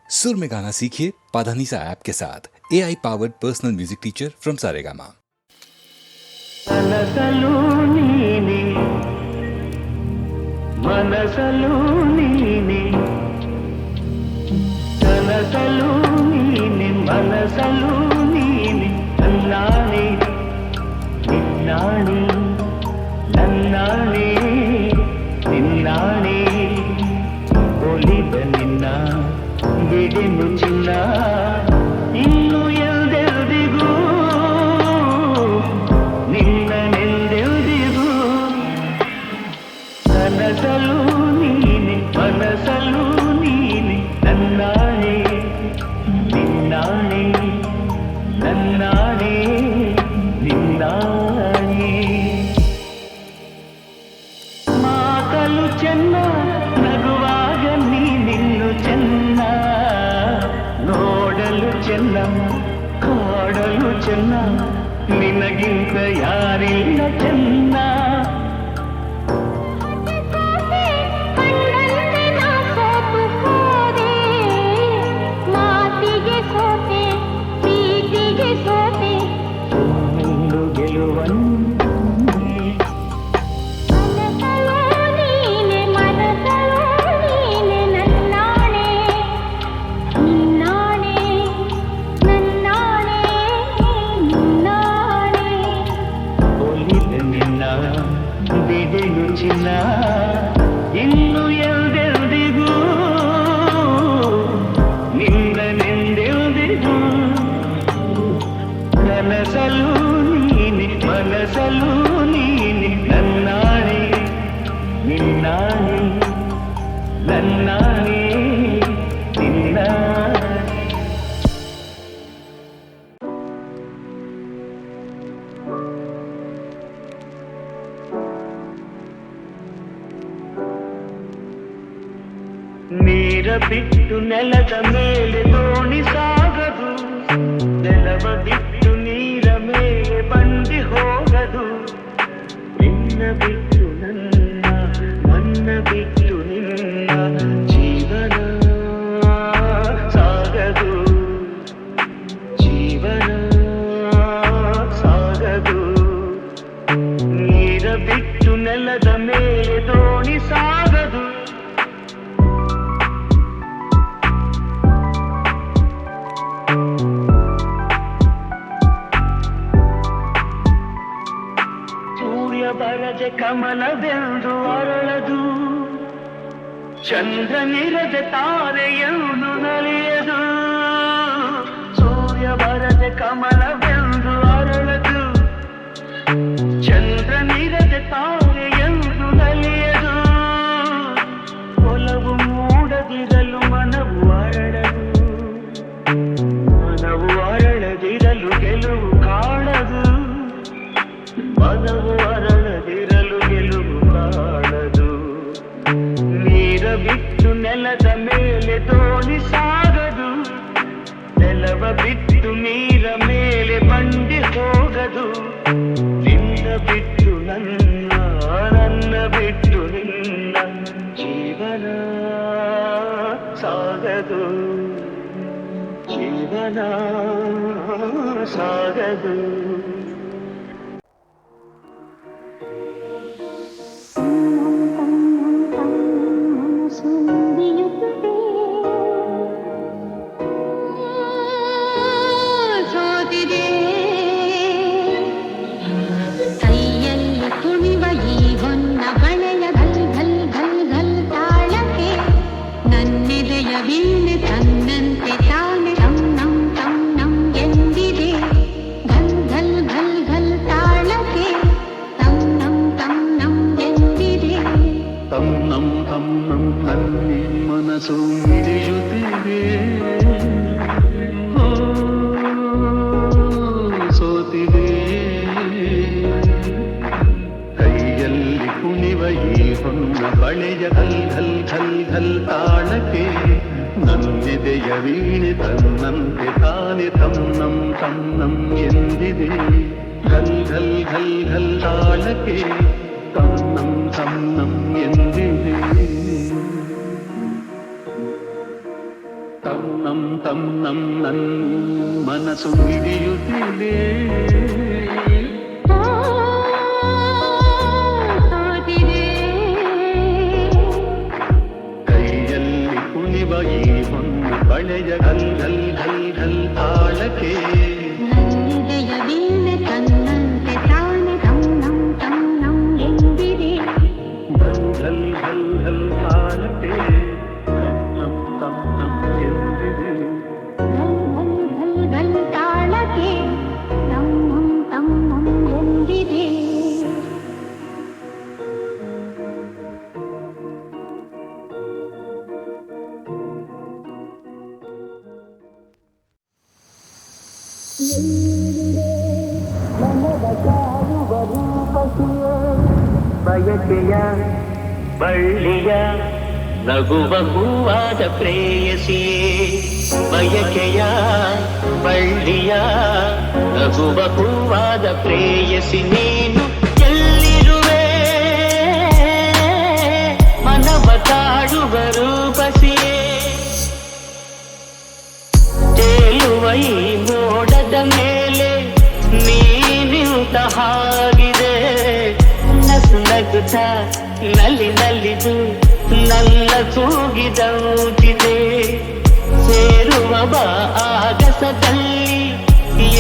सुर में गाना सीखिए पाधानीसा ऐप के साथ AI powered personal music teacher from Saregama. మనసలు నీనే మనసలు నీనే కనసలు నీనే మనసలు నీనే నన్నానే నిన్నానే నన్నానే నిన్నానే ಒಲಿದ ನಿನ್ನ ಬಿಡೆನು ಚಿನ್ನ ಇನ್ನು ಎಲ್ದೆಲ್ದಿಗೂ ನಿನ್ನನೆಲ್ದೆಲ್ದಿಗೂ ಕನಸಲು ನೀನೆ ಮನಸಲು ನೀನೆ ನನ್ನಾಣೆ ನಿನ್ನಾಣೆ ನನ್ನಾಣೆ ನಿನ್ನಾಣೆ ಮಾತಲು ಚೆನ್ನ ನಗುವಾಗ ನೀನಿನ್ನು ಚೆನ್ನ ನೋಡಲು ಚೆನ್ನ ಕಾಡಲು ಚೆನ್ನ ನಿನಗಿಂತ ಯಾರಿಲ್ಲ ಚೆನ್ನ ಬಿಡೆನು ಚಿನ್ನ ಇನ್ನು ಎಲ್ದೆಲ್ದಿಗೂ ನಿನ್ನನೆಂದೆಲ್ದಿಗೂ ಕನಸಲು ನೀನೆ ಮನಸಲು ನೀನೆ ನನ್ನಾಣೆ ನಿನ್ನಾಣೆ ನನ್ನಾಣೆ ನಿನ್ನಾಣೆ ನೀರ ಬಿಟ್ಟು ನೆಲದ ಮೇಲೆ ದೋಣಿ ಸಾಗದು ನೆಲವ ಬಿಟ್ಟು ನೀರ ಮೇಲೆ ಬಂಡಿ ಹೋಗದು ನಿನ್ನ ಬಿಟ್ಟು ನನ್ನ ಬಿಟ್ಟು ನಿನ್ನ ಜೀವನ ಸಾಗದು ಜೀವನ ಸಾಗದು ನೀರ ಬಿಟ್ಟು ನೆಲದ ಮೇಲೆ ದೋಣಿ ಸಾಗದು ಬರದೆ ಕಮಲವೆಂದು ಅರಳದು ಚಂದ್ರನಿರದೆ ತಾರೆಯನ್ನು ನಲಿಯದು ಸೂರ್ಯ ಬರದೆ ಕಮಲವೆಂದು ಅರಳದು ಚಂದ್ರನಿರದೆ ತಾರೆಯನ್ನು ನಲಿಯದು ಒಲವು ಮೂಡದಿರಲು ಮನವು ಅರಳದು ಮನವು ಅರಳದಿರಲು ಗೆಲುವು ಕಾಣದು ಮನವು ಅರಳದಿರಲು ಗೆಲುವು ಕಾಣದು ನೀರ ಬಿಟ್ಟು ನೆಲದ ಮೇಲೆ ದೋಣಿ ಸಾಗದು ನೆಲವ ಬಿಟ್ಟು ನೀರ ಮೇಲೆ ಬಂಡಿ ಹೋಗದು ನಿನ್ನ ಬಿಟ್ಟು ನನ್ನ ಬಿಟ್ಟು ನಿನ್ನ ಜೀವನ ಸಾಗದು ಜೀವನ ಸಾಗದು ಮನಸ್ಸು ಮಿಡಿಯುತ್ತಿದೆ ಸೋತಿದೆ ಕೈಯಲ್ಲಿ ಕುಣಿವ ಈ ಹೊನ್ನ ಬಳೆಯ ಘಲ್ ಘಲ್ ಘಲ್ ಘಲ್ ತಾಳಕ್ಕೆ ನನ್ನೆದೆಯ ವೀಣೆ ತನ್ನಂತೆ ತಾನೆ ತನ್ನಂ ತನ್ನಂ ಎಂದಿದೆ ಘಲ್ ಘಲ್ ಘಲ್ ಘಲ್ ತಾಳಕ್ಕೆ ತನ್ನಂ ತನ್ನಂ ಎಂದಿದೆ ತನ್ನಂ ತನ್ನಂ ನನ್ನ ಮನಸ್ಸು ಹಿಡಿಯುತ್ತಿದೆ ಕೈಯಲ್ಲಿ ಕುಣಿವ ಈ ಹೊನ್ನ ಬಳೆಯ ಘಲ್ ಘಲ್ ಘಲ್ ಘಲ್ ತಾಳಕ್ಕೆ ಘಲ್ ಘಲ್ ಘಲ್ ತಾಳಕ್ಕೆ ತನ್ನಂ ತನ್ನಂ ಎಂದಿದೆ ಬಯಕೆಯ ಬಳ್ಳಿಯ ನಗುವ ಹೂವಾದ ಪ್ರೇಯಸಿಯೇ ಬಯಕೆಯ ಬಳ್ಳಿಯ ನಗುವ ಹೂವಾದ ಪ್ರೇಯಸಿ ನೀನು ಎಲ್ಲಿರುವೆ ಮನವ ಕಾಡುವ ರೂಪಸಿಯೇ ತೇಲುವ ಈ ಮೋಡದ ಮೇಲೆ ನೀನಿಂತ ಹಾಗಿದೆ ನಗುತ್ತ ನಲ್ಲಿ ನಲ್ಲಿದು ನನ್ನ ತೂಗಿದೌಟಿದೆ ಸೇರುವ ಬಾ ಆಗಸದಲ್ಲಿ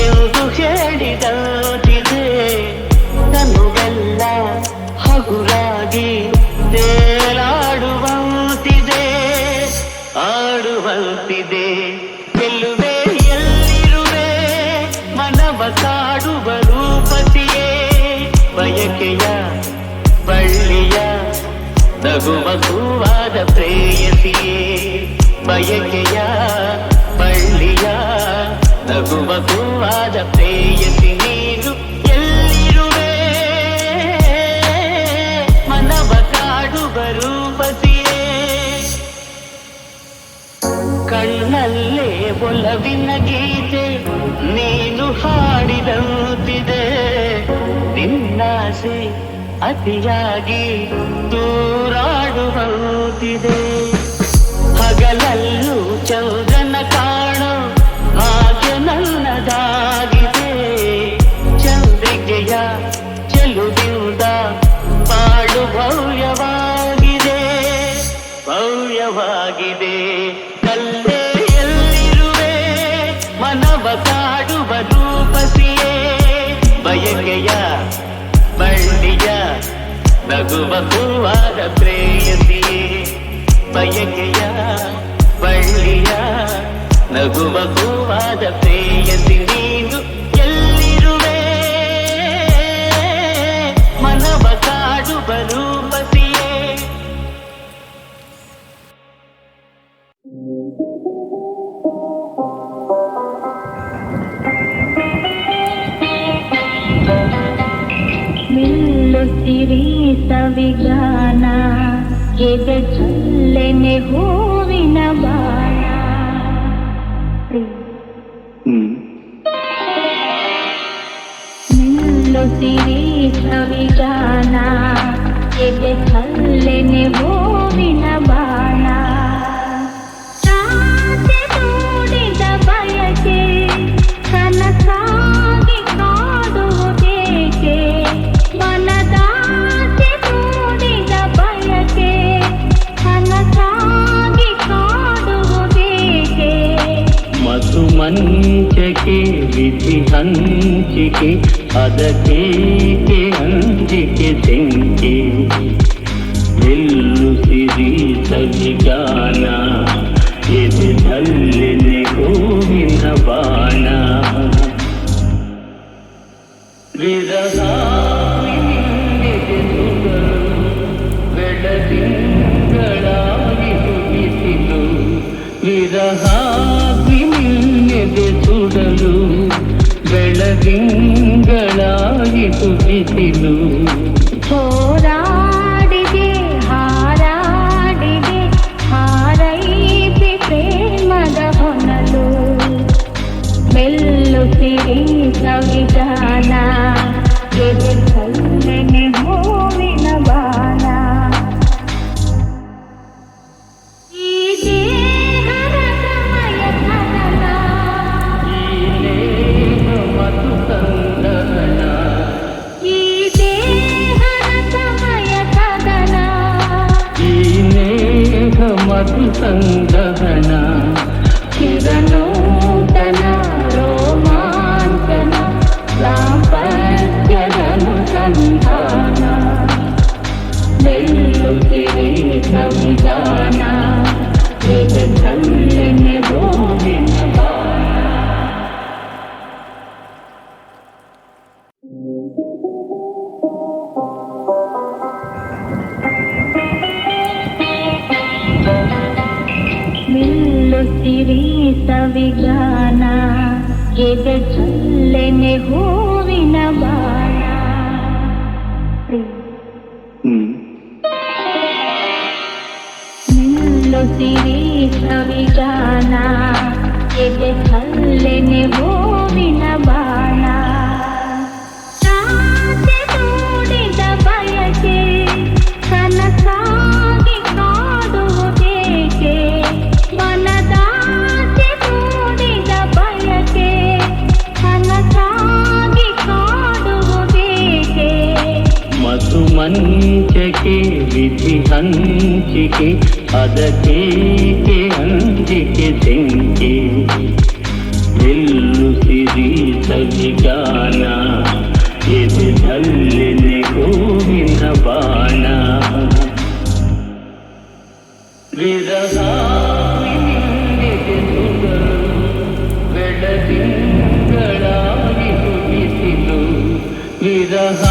ಎಂದು ಹೇಳಿದೌಟಿದೆ ತನುವೆಲ್ಲ ಹಗುರಾಗಿ ತೇಲಾಡುವಂತಿದೆ ಆಡುವಂತಿದೆ ಗೆಲ್ಲುವೆ ಎಲ್ಲಿರುವೆ ಮನವ ಕಾಡುವ ರೂಪತಿಯೇ ಬಯಕೆಯ ಬಳ್ಳಿಯ ನಗುವ ಹೂವಾದ ಪ್ರೇಯಸಿಯೇ ಬಯಕೆಯ ಬಳ್ಳಿಯ ನಗುವ ಹೂವಾದ ಪ್ರೇಯಸಿ ನೀನು ಎಲ್ಲಿರುವೆ ಮನವ ಕಾಡುವ ರೂಪಸಿಯೇ ಕಣ್ಣಲ್ಲೇ ಒಲವಿನ ಗೀತೆ ನೀನು ಹಾಡಿದಂತಿದೆ ನಿನ್ನಾಸೆ ಅತಿಯಾಗಿ ದೂರಾಡುವಂತಿದೆ ಹಗಲಲ್ಲೂ ಚಂದ್ರನ ಕಾಣೋ ಹಾಗೆ ನನ್ನದಾಗಿದೆ ಚಂದ್ರಿಕೆಯ ಚೆಲುವಿಂದ ಬಾಳು ಭವ್ಯವಾಗಿದೆ ಭವ್ಯವಾಗಿದೆ ಕಲ್ಲೇ ಎಲ್ಲಿರುವೆ ಮನವ ಕಾಡುವ ರೂಪಸಿಯೇ ಬಯಕೆಯ ಬಳ್ಳಿಯ ನಗುವ ಹೂವಾದ ಪ್ರೇಯಸಿಯೇ ಬಯಕೆಯ ಬಳ್ಳಿಯ ನಗುವ ಹೂವಾದ ಪ್ರೇಯಸಿ ನೀನು ಎಲ್ಲಿರುವೆ ಮನವ ಕಾಡುವ ರೂಪಸಿಯೇ ನಿಲ್ಲುತ್ತಿರಿ ಸವಿಗಾನ ಎದೆ ಚಲ್ಲೆನೆ ಹೂವಿನ ಬಾಣ ನಿಲ್ಲುತ್ತಿರಿ ಸವಿಗಾನ ಎದೆ ಚಲ್ಲೆನೆ ಹೂವಿನ ಬಾಣ ರಾತ್ರಿ ಮೂಡಿದ ಬಯಕೆ ಕನಸಾಗಿ ಕಾಡುವುದೇಕೆ ಮನದಾಸೆ ಮೂಡಿದ ಬಯಕೆ ಕನಸಾಗಿ ಕಾಡುವುದೇಕೆ ಮಧು ಮಂಚಕೆ ವಿಧಿ ಹಂಚಿಕೆ ಅದಕ್ಕೇಕೆ ಅಂಜಿಕೆ ತೆಂಕೆ ಎಲ್ಲು ಸಿರಿ ಸವಿಗಾನ ಎದೆ ಚಲ್ಲೆನೆ ಹೂವಿನ ಬಾಣ ವಿರಹ ಬೆಳದಿಂಗಳಾಗಿ ಹುಟ್ಟಿಸಿಲು ವಿರಹಾಗ್ನಿ ನಿನ್ನೆದೆ ಸುಡಲು ಬೆಳದಿಂಗಳಾಗಿ ಹುಟ್ಟಿಸಿಲು ಹೋರಾಡಿದೆ ಹಾರಾಡಿದೆ ಹಾರೈಸಿ ಪ್ರೇಮದ ಹೊನಲು ಮೆಲ್ಲುತ್ತಿರಿ ಸವಿಗಾನ ಎದೆ ಚಲ್ಲೆನೆ ಹೂವಿನ ಬಾಣ ಈ ದೇಹದ ಸಂದಹನ ಚಿರನೂತನ ರೋಮಾಂಚನ ದಾಂಪತ್ಯದನು ಸಂಧಾನ ಮೆಲ್ಲುತ್ತಿರಿ ಸಂವಿಧಾನ ಎದೆಯಲ್ಲೆನೆ ಗೋವಿನ ಬಾಣ. ನಿಲ್ಲುತ್ತಿರಿ ಸವಿಗಾನ ಎದೆ ಚಲ್ಲೆನೆ ಹೂವಿನ ಬಾಣ. ನಿಲ್ಲುತ್ತಿರಿ ಸವಿಗಾನ ಎದೆ ಚಲ್ಲೆನೆ ಹೂವಿನ ಬಾಣ. ಆಸೆ ಮೂಡಿದ ಬಯಕೆ ಕನಸಾಗಿ ಕಾಡುವುದೇಕೆ ಮನದಾಸೆ ಮೂಡಿದ ಬಯಕೆ ಕನಸಾಗಿ ಕಾಡುವುದೇಕೆ ಮಧು ಮಂಚಕೆ ವಿಧಿ ಹಂಚಿಕೆ ಅದಕ್ಕೇಕೆ ಅಂಜಿಕೆ ತೆಂಕೆ ನಿಲ್ಲುತ್ತಿರಿ ಸವಿಗಾನ ಎದೆಯಲ್ಲೆನೆ ಗೋವಿನ ಬಾಣ. ವಿರಹ ನಿನ್ನೆದೆ ಸುಡಲು ಬೆಳದಿಂಗಳಾಗಿತು ಬಿಸಿಲು. ವಿರಹ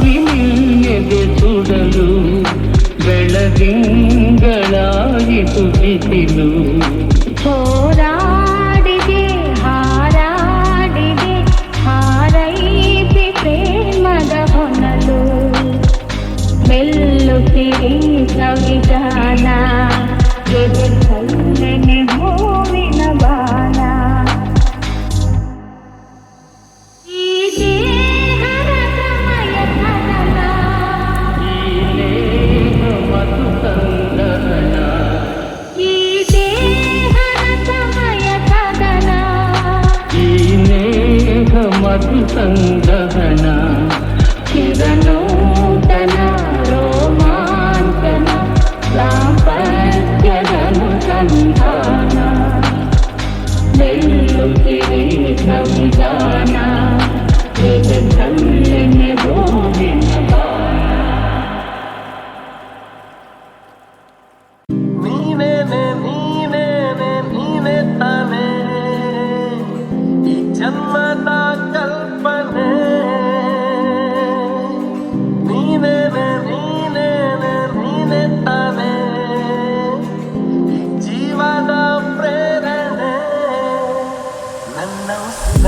ನಿನ್ನೆದೆ ಸುಡಲು ಬೆಳದಿಂಗಳಾಗಿತು ಬಿಸಿಲು. ಹೋರಾಡಿದೆ ಹಾರಾಡಿದೆ ಹಾರೈಸಿ ಪ್ರೇಮದ ಹೊನಲು. ಮೆಲ್ಲುತ್ತಿರಿ ಸವಿಗಾನ ಎದೆ ಚಲ್ಲೆನೆ ಹೂವಿನ ಬಾಣ. ಈ ದೇಹದ ಸಮಯ ಕದನ ಈ ನೇಹ ಮಧು ಸಂದಹನ ಈ ದೇಹದ ಸಮಯ ಕದನ ಈ ನೇಹ ಮಧು ಸಂದಹನ ಚಿರನೂತನ ರೋಮಾಂಚನ ದಾಂಪತ್ಯದನು ಸಂಧಾನ ಮೆಲ್ಲುತ್ತಿರಿ ಸಂವಿಧಾನ ಎದೆಯಲ್ಲೆನೆ ಗೋವಿನ ಬಾಣ. ನೀನೇನೆ ನೀನೇನೆ ನೀನೆ ತಾನೇ ಈ ಜನ್ಮದ ಕಲ್ಪನೆ. ನೀನೇನೆ ನೀನೇನೆ ನೀನೆ ತಾನೇ ಈ ಜೀವದ ಪ್ರೇರಣೆ. ನನ್ನ ಉಸಿರ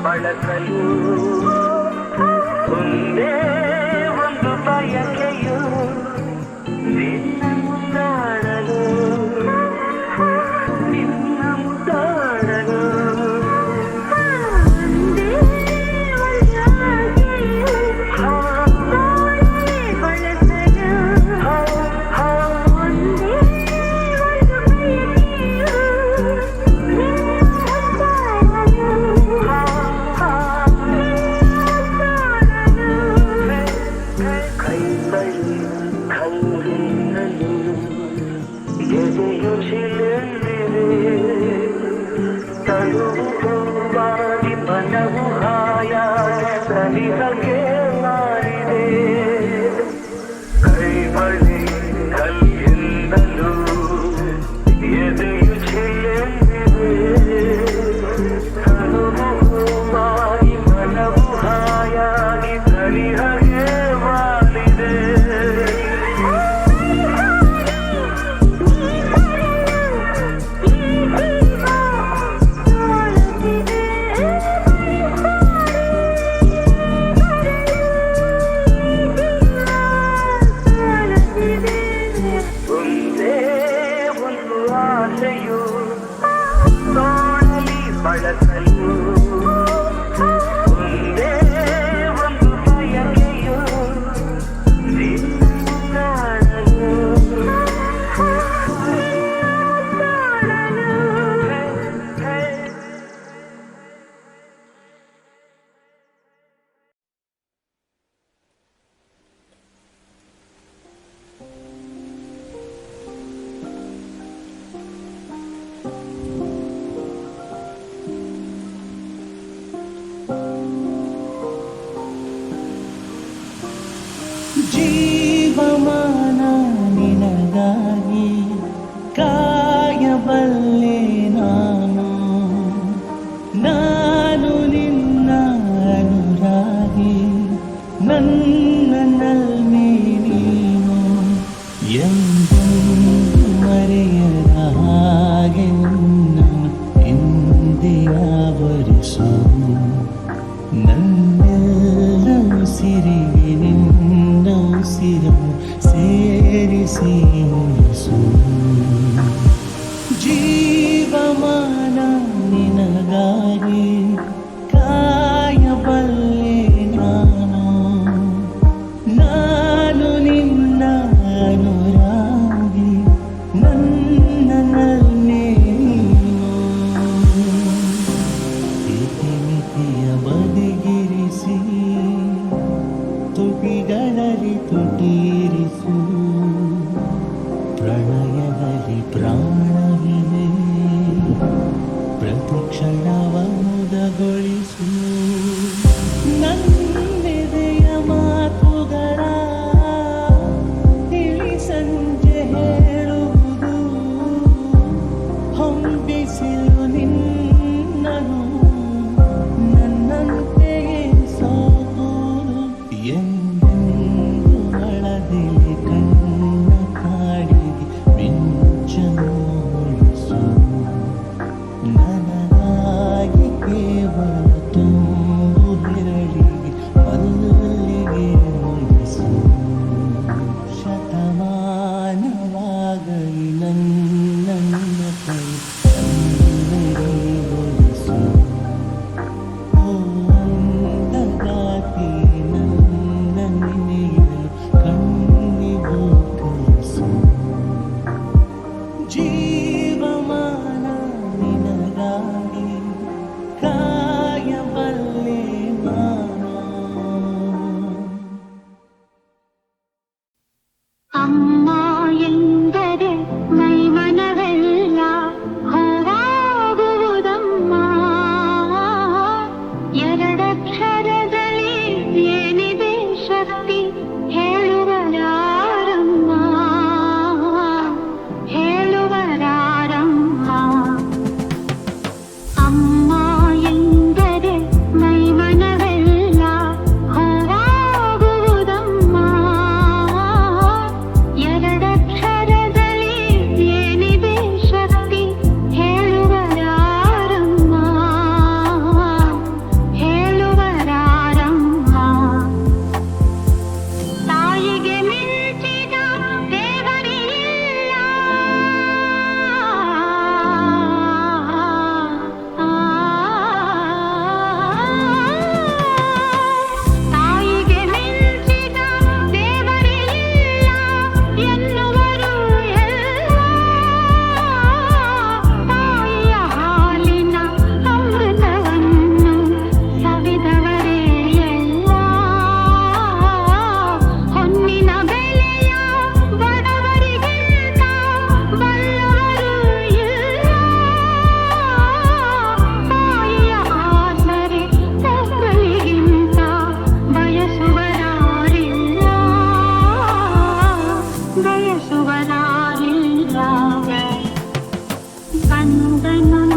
ಬಳಸಲು ಒಂದೇ ಒಂದು ಬಯಕೆಯು ನಿನ್ನ ಮುದ್ದಾಡಲು ನಿನ್ನ ಮುದ್ದಾಡಲು ಜೀವಮಾನ ನಿನಗಾಗಿ ಕಾಯಬಲ್ಲೆ ನಾನು ನಿನ್ನ ಅನುರಾಗಿ ನನ್ನನ್ನಲ್ಲಿ ನೀನು ಎಂದೆಂದು ಮರೆಯದ ಹಾಗೆ ನಿನ್ನನ್ನು ಎಂದೇ ಆವರಿಸು ನನ್ನೆಲ್ಲ ಉಸಿರಿಗೆ ನಿನ್ನ ಉಸಿರನ್ನು ಸೇರಿಸಿ ಉಳಿಸು ಜೀವಮಾನ ನಿನಗಾಗಿ ಕಾಯಬಲ್ಲೆ ನಾನು ನಿನ್ನ ಅನುರಾಗಿ ನನ್ನನ್ನೇ ಇತಿಮಿತಿಯ ಬದಿಗಿರಿಸಿ ತುಟಿಗಳಲ್ಲಿ ತುಟಿರಿಸು ಪ್ರಣಯದಲ್ಲಿ ಪ್ರಾಣವಿದೆ ಪ್ರತಿಕ್ಷಣವ ಮುದಗೊಳಿಸು ನನ್ನೆದೆಯ ಮಾತುಗಳ ತಿಳಿ ಸಂಜೆ ಹೇಳುವುದು ಹೊಂಬಿಸಿಲು ನಿನ್ನನು ನನ್ನಂತೆಯೇ ಸೋತು ಎಂದೆಂದು ಅಳದಿಲಿ ಕಣ್ಣ ಕಾಡಿಗೆ ಮಿಂಚನ್ನು ಉಳಿಸು ನನಗಾಗಿ ಕೇವಲ ತುಂಬು ಬೆರಳಿಗೆ ಮಲ್ಲಿಗೆ ಮುಗಿಸು ಶತಮಾನವಾಗಲಿ ನನ್ನ ಕೈ ಕಣ್ಣೆಡೆಗೊಳಿಸು ಓ ಅಂದಗಾತಿ ನನ್ನ ನಿನೆಯಲು ಕಣ್ಣಿಗೂ ಕಲಿಸು ಜೀವಮಾನ ನಿನಗಾಗಿ ಕಾಯಬಲ್ಲೆ ಅಮ್ಮ ಎಂದರೆ ಮೈಮನವೆಲ್ಲ ಹೂವಾಗುವುದಮ್ಮ ಎರಡಕ್ಷರದಲ್ಲಿ ಏನಿದೆ ಶಕ್ತಿ ಹೇಳುವರಾರಮ್ಮ ಹೇಳುವರಾರಮ್ಮ ಅಮ್ಮ ಎಂದರೆ ಮೈಮನವೆಲ್ಲ ಹೂವಾಗುವುದಮ್ಮ ಬಯಸುವರಾರಿಲ್ಲ ಕಂದನು